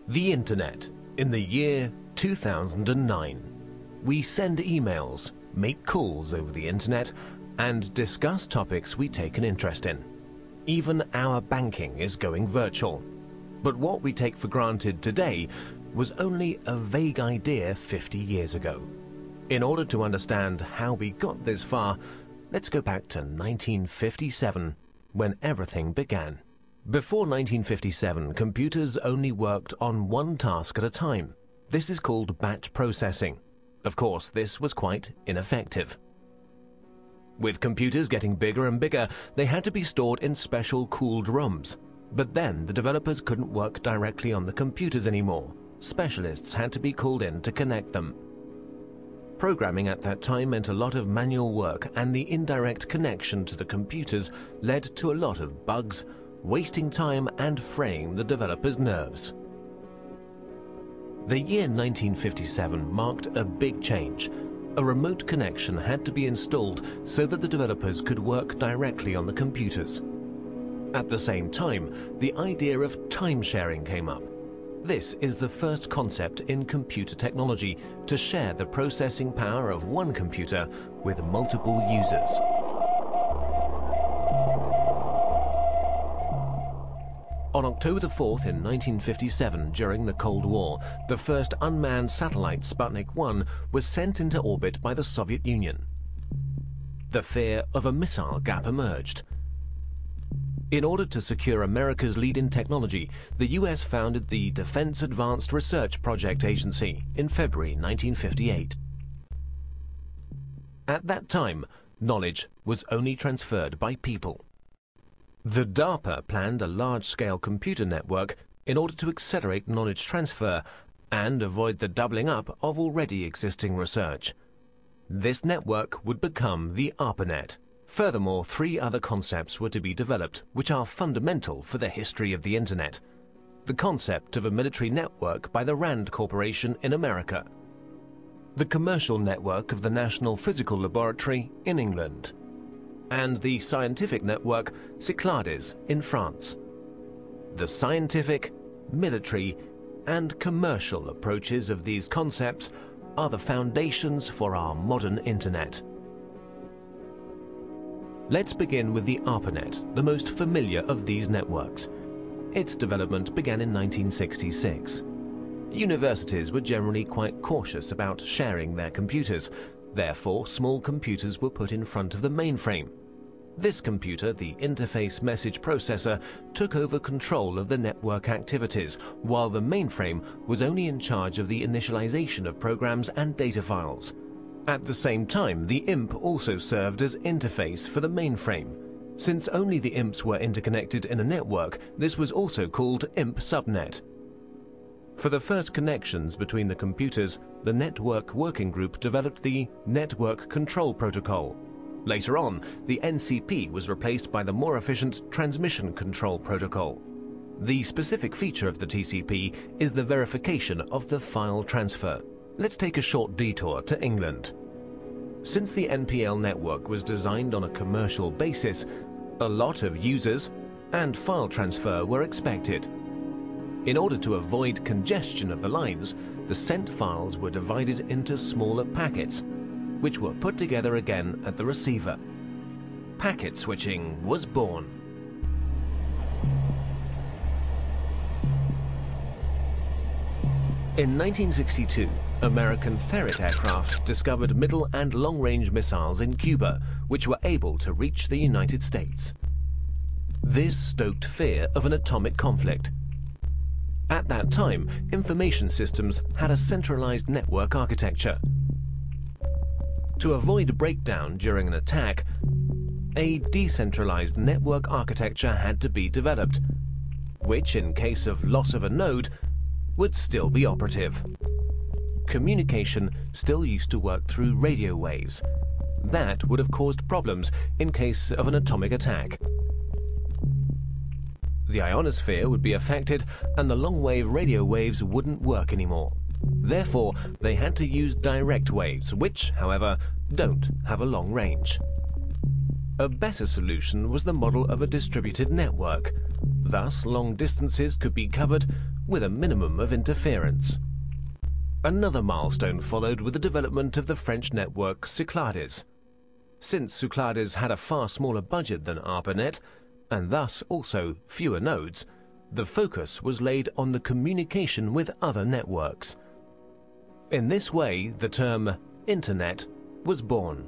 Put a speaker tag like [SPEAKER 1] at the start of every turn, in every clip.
[SPEAKER 1] The Internet in the year 2009. We send emails, make calls over the Internet, and discuss topics we take an interest in. Even our banking is going virtual. But what we take for granted today was only a vague idea 50 years ago. In order to understand how we got this far, let's go back to 1957, when everything began. Before 1957, computers only worked on one task at a time. This is called batch processing. Of course, this was quite ineffective. With computers getting bigger and bigger, they had to be stored in special cooled rooms. But then the developers couldn't work directly on the computers anymore. Specialists had to be called in to connect them. Programming at that time meant a lot of manual work, and the indirect connection to the computers led to a lot of bugs, wasting time and fraying the developers' nerves. The year 1957 marked a big change. A remote connection had to be installed so that the developers could work directly on the computers. At the same time, the idea of time sharing came up. This is the first concept in computer technology to share the processing power of one computer with multiple users. On October 4th in 1957, during the Cold War, the first unmanned satellite Sputnik 1 was sent into orbit by the Soviet Union. The fear of a missile gap emerged. In order to secure America's lead in technology, the US founded the Defense Advanced Research Project Agency in February 1958. At that time, knowledge was only transferred by people. The DARPA planned a large-scale computer network in order to accelerate knowledge transfer and avoid the doubling up of already existing research. This network would become the ARPANET. Furthermore, 3 other concepts were to be developed, which are fundamental for the history of the Internet. The concept of a military network by the RAND Corporation in America. The commercial network of the National Physical Laboratory in England. And the scientific network Cyclades in France. The scientific, military, and commercial approaches of these concepts are the foundations for our modern Internet. Let's begin with the ARPANET, the most familiar of these networks. Its development began in 1966. Universities were generally quite cautious about sharing their computers. Therefore, small computers were put in front of the mainframe. This computer, the Interface Message Processor, took over control of the network activities, while the mainframe was only in charge of the initialization of programs and data files. At the same time, the IMP also served as interface for the mainframe. Since only the IMPs were interconnected in a network, this was also called IMP subnet. For the first connections between the computers, the Network Working Group developed the Network Control Protocol. Later on, the NCP was replaced by the more efficient Transmission Control Protocol. The specific feature of the TCP is the verification of the file transfer. Let's take a short detour to England. Since the NPL network was designed on a commercial basis, a lot of users and file transfer were expected. In order to avoid congestion of the lines, the sent files were divided into smaller packets, which were put together again at the receiver. Packet switching was born. In 1962, American Ferret aircraft discovered middle and long-range missiles in Cuba, which were able to reach the United States. This stoked fear of an atomic conflict. At that time, information systems had a centralized network architecture. To avoid breakdown during an attack, a decentralized network architecture had to be developed, which, in case of loss of a node, would still be operative. Communication still used to work through radio waves. That would have caused problems in case of an atomic attack. The ionosphere would be affected and the long-wave radio waves wouldn't work anymore. Therefore, they had to use direct waves, which, however, don't have a long range. A better solution was the model of a distributed network. Thus, long distances could be covered with a minimum of interference. Another milestone followed with the development of the French network Cyclades. Since Cyclades had a far smaller budget than ARPANET, and thus also fewer nodes, the focus was laid on the communication with other networks. In this way, the term Internet was born.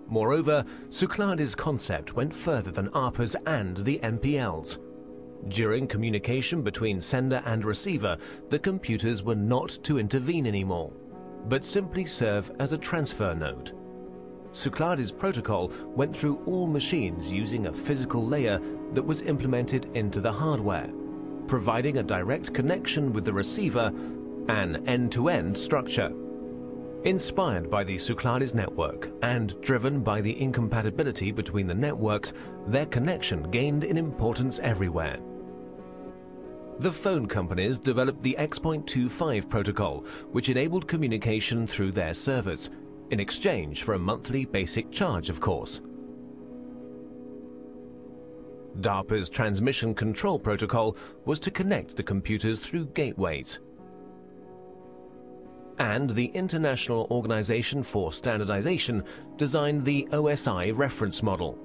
[SPEAKER 1] Moreover, Cyclades' concept went further than ARPA's and the MPL's. During communication between sender and receiver, the computers were not to intervene anymore, but simply serve as a transfer node. Cyclades' protocol went through all machines using a physical layer that was implemented into the hardware, providing a direct connection with the receiver, an end-to-end structure. Inspired by the Cyclades network and driven by the incompatibility between the networks, their connection gained in importance everywhere. The phone companies developed the X.25 protocol, which enabled communication through their servers, in exchange for a monthly basic charge, of course. DARPA's transmission control protocol was to connect the computers through gateways. And the International Organization for Standardization designed the OSI reference model.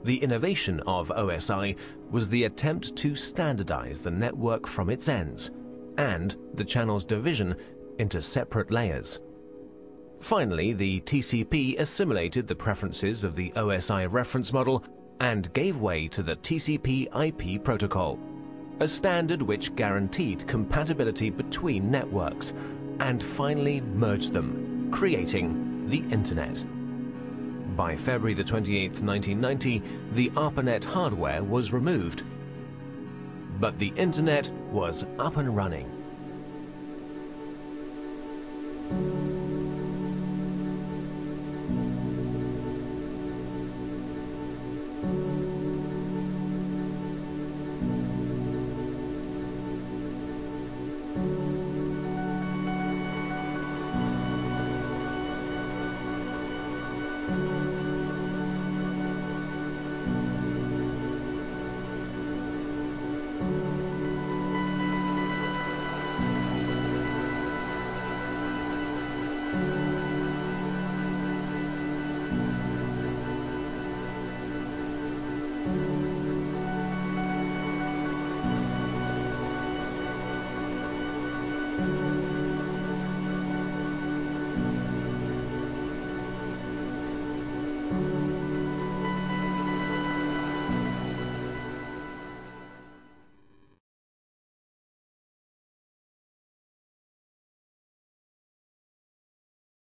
[SPEAKER 1] The innovation of OSI was the attempt to standardize the network from its ends, and the channel's division into separate layers. Finally, the TCP assimilated the preferences of the OSI reference model and gave way to the TCP/IP protocol, a standard which guaranteed compatibility between networks, and finally merged them, creating the Internet. By February the 28th, 1990, the ARPANET hardware was removed, but the Internet was up and running.